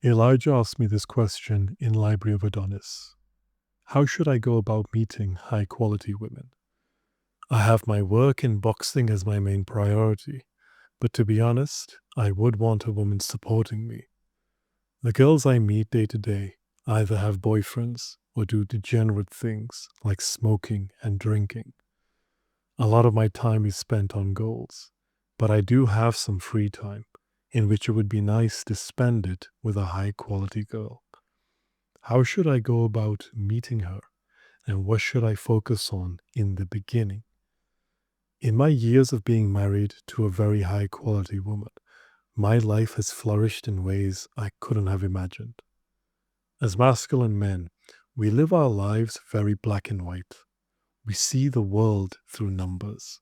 Elijah asked me this question in Library of Adonis. How should I go about meeting high quality women? I have my work in boxing as my main priority, but to be honest, I would want a woman supporting me. The girls I meet day to day either have boyfriends or do degenerate things like smoking and drinking. A lot of my time is spent on goals, but I do have some free time in which it would be nice to spend it with a high quality girl. How should I go about meeting her, and what should I focus on in the beginning? In my years of being married to a very high quality woman, my life has flourished in ways I couldn't have imagined. As masculine men, we live our lives very black and white. We see the world through numbers.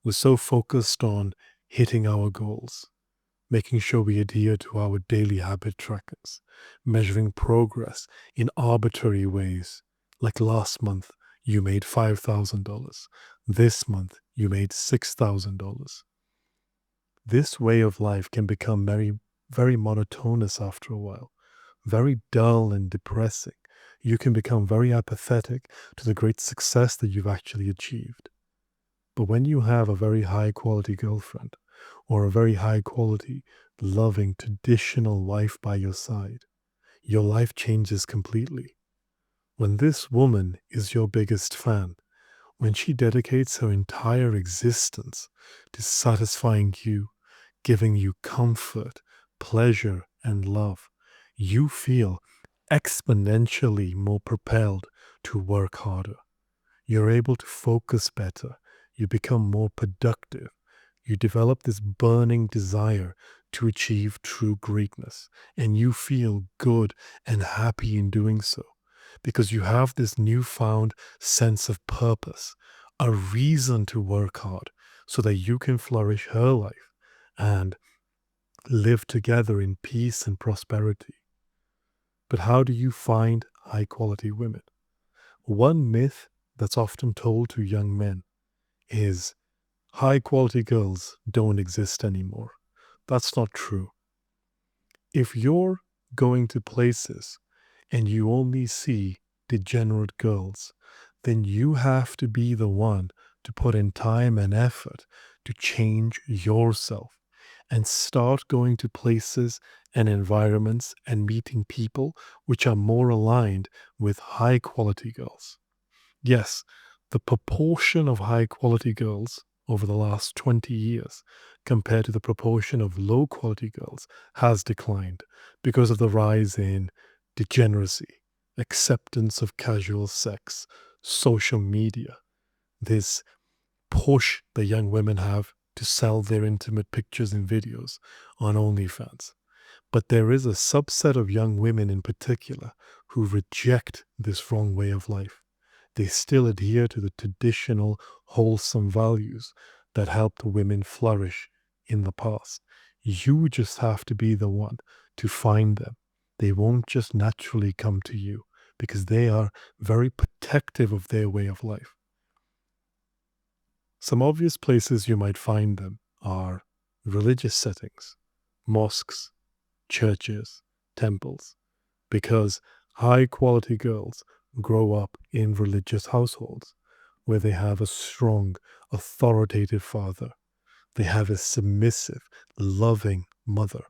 We're so focused on hitting our goals, making sure we adhere to our daily habit trackers, measuring progress in arbitrary ways. Like last month, you made $5,000. This month, you made $6,000. This way of life can become very monotonous after a while, very dull and depressing. You can become very apathetic to the great success that you've actually achieved. But when you have a very high quality girlfriend or a very high quality, loving, traditional wife by your side, your life changes completely. When this woman is your biggest fan, when she dedicates her entire existence to satisfying you, giving you comfort, pleasure, and love, you feel exponentially more propelled to work harder. You're able to focus better. You become more productive. You develop this burning desire to achieve true greatness, and you feel good and happy in doing so because you have this newfound sense of purpose, a reason to work hard so that you can flourish her life and live together in peace and prosperity. But how do you find high quality women? One myth that's often told to young men is high quality girls don't exist anymore. That's not true. If you're going to places and you only see degenerate girls, then you have to be the one to put in time and effort to change yourself and start going to places and environments and meeting people which are more aligned with high quality girls. Yes, the proportion of high quality girls over the last 20 years compared to the proportion of low quality girls has declined because of the rise in degeneracy, acceptance of casual sex, social media, this push that young women have to sell their intimate pictures and videos on OnlyFans. But there is a subset of young women in particular who reject this wrong way of life. They still adhere to the traditional, wholesome values that helped women flourish in the past. You just have to be the one to find them. They won't just naturally come to you because they are very protective of their way of life. Some obvious places you might find them are religious settings, mosques, churches, temples, because high quality girls grow up in religious households where they have a strong, authoritative father. They have a submissive, loving mother,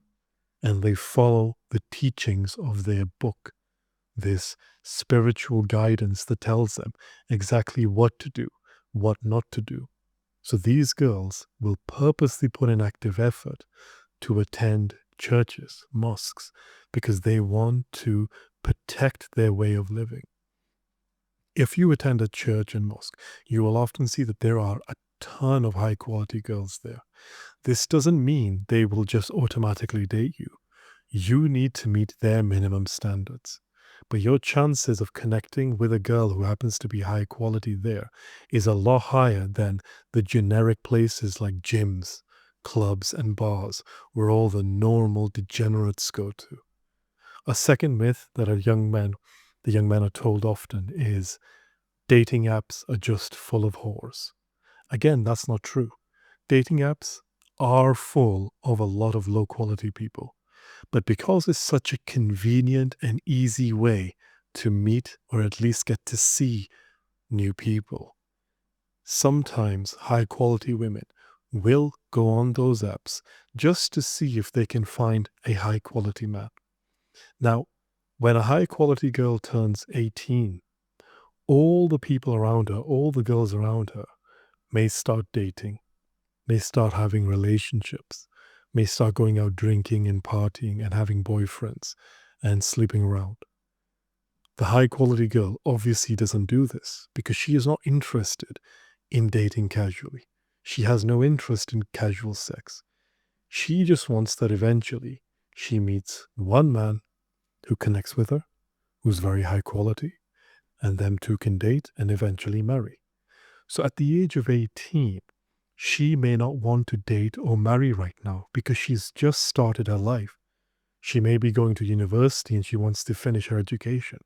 and they follow the teachings of their book, this spiritual guidance that tells them exactly what to do, what not to do. So these girls will purposely put in active effort to attend churches, mosques, because they want to protect their way of living. If you attend a church and mosque, you will often see that there are a ton of high quality girls there. This doesn't mean they will just automatically date you. You need to meet their minimum standards. But your chances of connecting with a girl who happens to be high quality there is a lot higher than the generic places like gyms, clubs, and bars where all the normal degenerates go to. A second myth that the young men are told often is dating apps are just full of whores. Again, that's not true. Dating apps are full of a lot of low quality people. But because it's such a convenient and easy way to meet or at least get to see new people, sometimes high quality women will go on those apps just to see if they can find a high quality man. Now, when a high quality girl turns 18, all the people around her, all the girls around her, may start dating, may start having relationships, may start going out drinking and partying and having boyfriends and sleeping around. The high quality girl obviously doesn't do this because she is not interested in dating casually. She has no interest in casual sex. She just wants that eventually she meets one man who connects with her, who's very high quality, and them two can date and eventually marry. So at the age of 18, she may not want to date or marry right now because she's just started her life. She may be going to university and she wants to finish her education.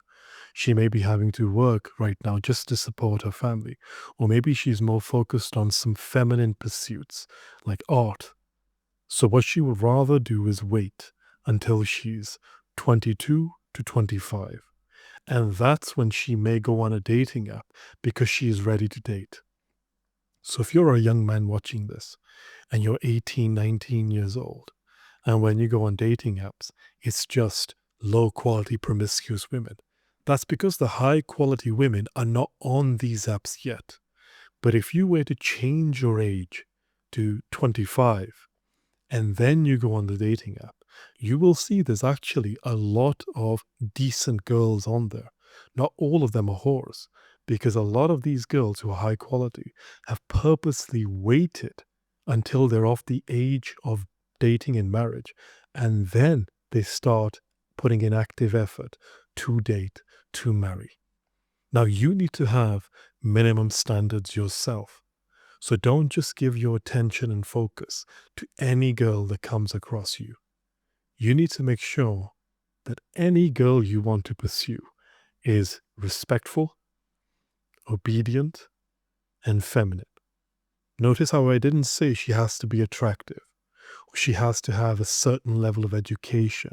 She may be having to work right now just to support her family. Or maybe she's more focused on some feminine pursuits like art. So what she would rather do is wait until she's 22 to 25. And that's when she may go on a dating app because she is ready to date. So if you're a young man watching this and you're 18, 19 years old, and when you go on dating apps, it's just low quality promiscuous women. That's because the high quality women are not on these apps yet. But if you were to change your age to 25 and then you go on the dating app, you will see there's actually a lot of decent girls on there. Not all of them are whores, because a lot of these girls who are high quality have purposely waited until they're of the age of dating and marriage, and then they start putting in active effort to date, to marry. Now, you need to have minimum standards yourself. So don't just give your attention and focus to any girl that comes across you. You need to make sure that any girl you want to pursue is respectful, obedient, and feminine. Notice how I didn't say she has to be attractive, or she has to have a certain level of education,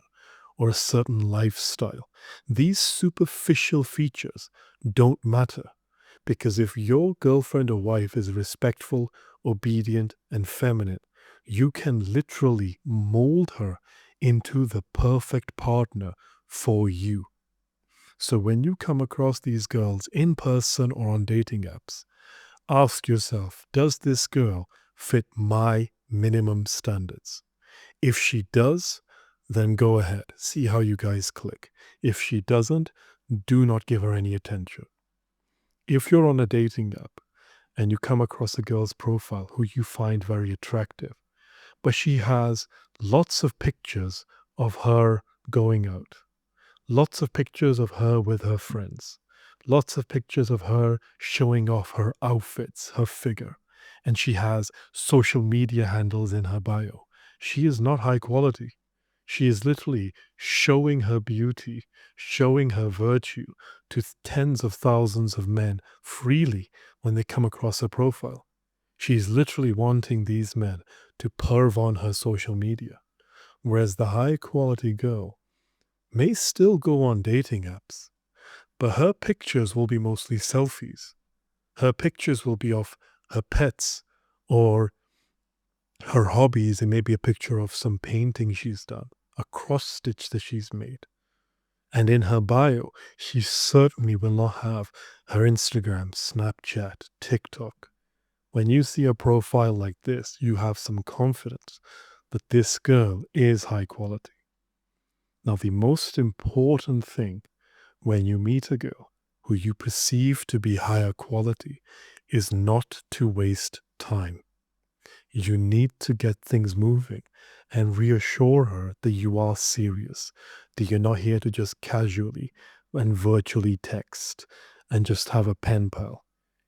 or a certain lifestyle. These superficial features don't matter. Because if your girlfriend or wife is respectful, obedient, and feminine, you can literally mold her into the perfect partner for you. So when you come across these girls in person or on dating apps, ask yourself, does this girl fit my minimum standards? If she does, then go ahead, see how you guys click. If she doesn't, do not give her any attention. If you're on a dating app and you come across a girl's profile who you find very attractive, but she has lots of pictures of her going out, lots of pictures of her with her friends, lots of pictures of her showing off her outfits, her figure, and she has social media handles in her bio, she is not high quality. She is literally showing her beauty, showing her virtue to tens of thousands of men freely when they come across her profile. She is literally wanting these men to perv on her social media. Whereas the high quality girl may still go on dating apps, but her pictures will be mostly selfies. Her pictures will be of her pets or her hobbies, and maybe a picture of some painting she's done, a cross stitch that she's made. And in her bio, she certainly will not have her Instagram, Snapchat, TikTok. When you see a profile like this, you have some confidence that this girl is high quality. Now, the most important thing when you meet a girl who you perceive to be higher quality is not to waste time. You need to get things moving and reassure her that you are serious, that you're not here to just casually and virtually text and just have a pen pal.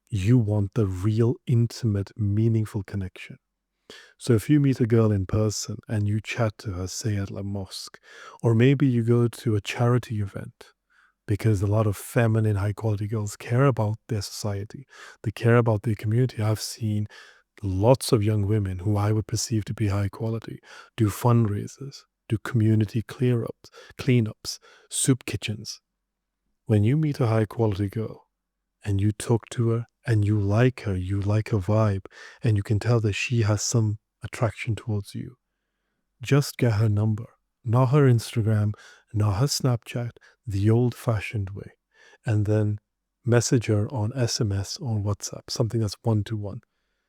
You want the real, intimate, meaningful connection. So if you meet a girl in person and you chat to her, say at a mosque, or maybe you go to a charity event, because a lot of feminine, high quality girls care about their society, they care about their community. I've seen lots of young women who I would perceive to be high quality do fundraisers, do community cleanups, soup kitchens. When you meet a high quality girl and you talk to her and you like her vibe, and you can tell that she has some attraction towards you, just get her number, not her Instagram, not her Snapchat, the old fashioned way, and then message her on SMS or WhatsApp, something that's one to one.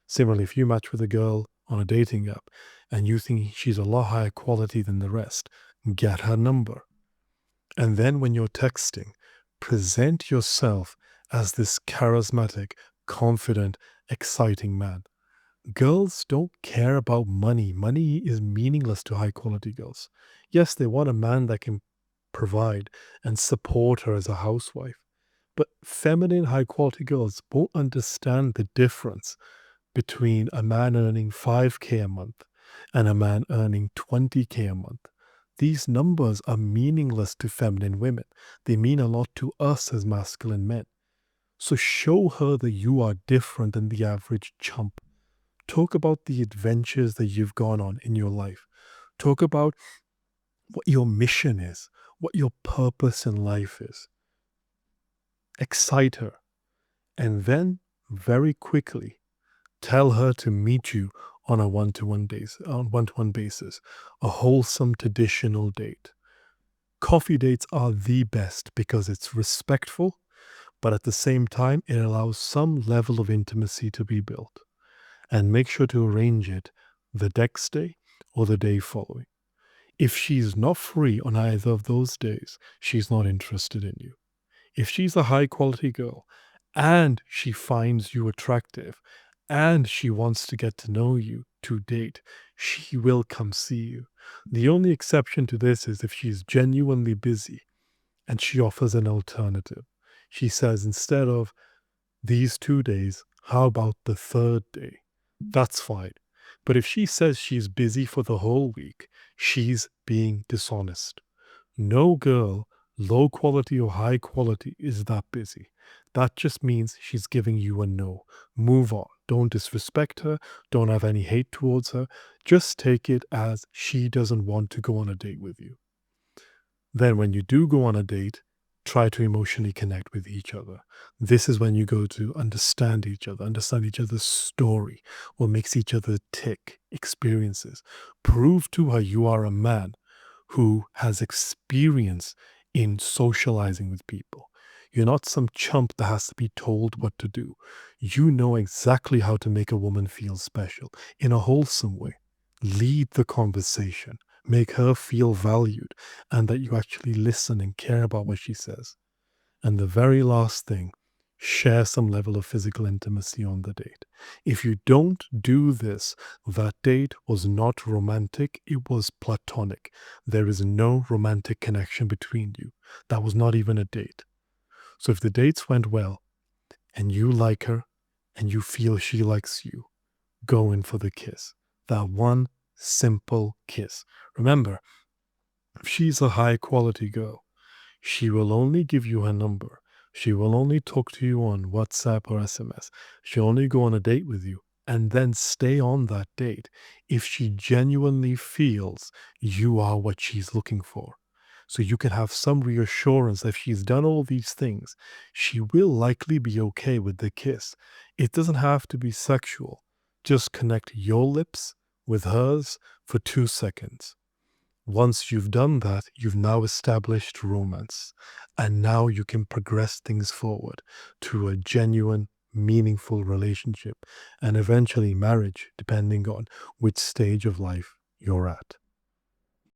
Similarly, if you match with a girl on a dating app and you think she's a lot higher quality than the rest, get her number. And then when you're texting, present yourself as this charismatic, confident, exciting man. Girls don't care about money. Money is meaningless to high quality girls. Yes, they want a man that can provide and support her as a housewife. But feminine, high quality girls won't understand the difference between a man earning 5K a month and a man earning 20K a month. These numbers are meaningless to feminine women. They mean a lot to us as masculine men. So show her that you are different than the average chump. Talk about the adventures that you've gone on in your life. Talk about what your mission is, what your purpose in life is. Excite her. And then very quickly tell her to meet you on a one-to-one basis, a wholesome traditional date. Coffee dates are the best because it's respectful, but at the same time, it allows some level of intimacy to be built. And make sure to arrange it the next day or the day following. If she's not free on either of those days, she's not interested in you. If she's a high quality girl and she finds you attractive and she wants to get to know you to date, she will come see you. The only exception to this is if she's genuinely busy and she offers an alternative. She says, instead of these 2 days, how about the third day? That's fine. But if she says she's busy for the whole week, she's being dishonest. No girl, low quality or high quality, is that busy. That just means she's giving you a no. Move on. Don't disrespect her. Don't have any hate towards her. Just take it as she doesn't want to go on a date with you. Then when you do go on a date, try to emotionally connect with each other. This is when you go to understand each other's story, what makes each other tick, experiences. Prove to her you are a man who has experience in socializing with people. You're not some chump that has to be told what to do. You know exactly how to make a woman feel special in a wholesome way. Lead the conversation. Make her feel valued and that you actually listen and care about what she says. And the very last thing, share some level of physical intimacy on the date. If you don't do this, that date was not romantic, it was platonic. There is no romantic connection between you. That was not even a date. So if the dates went well and you like her and you feel she likes you, go in for the kiss. That one simple kiss. Remember, if she's a high quality girl, she will only give you her number. She will only talk to you on WhatsApp or SMS. She'll only go on a date with you and then stay on that date if she genuinely feels you are what she's looking for. So you can have some reassurance that if she's done all these things, she will likely be okay with the kiss. It doesn't have to be sexual. Just connect your lips with hers for 2 seconds. Once you've done that, you've now established romance. And now you can progress things forward to a genuine, meaningful relationship and eventually marriage, depending on which stage of life you're at.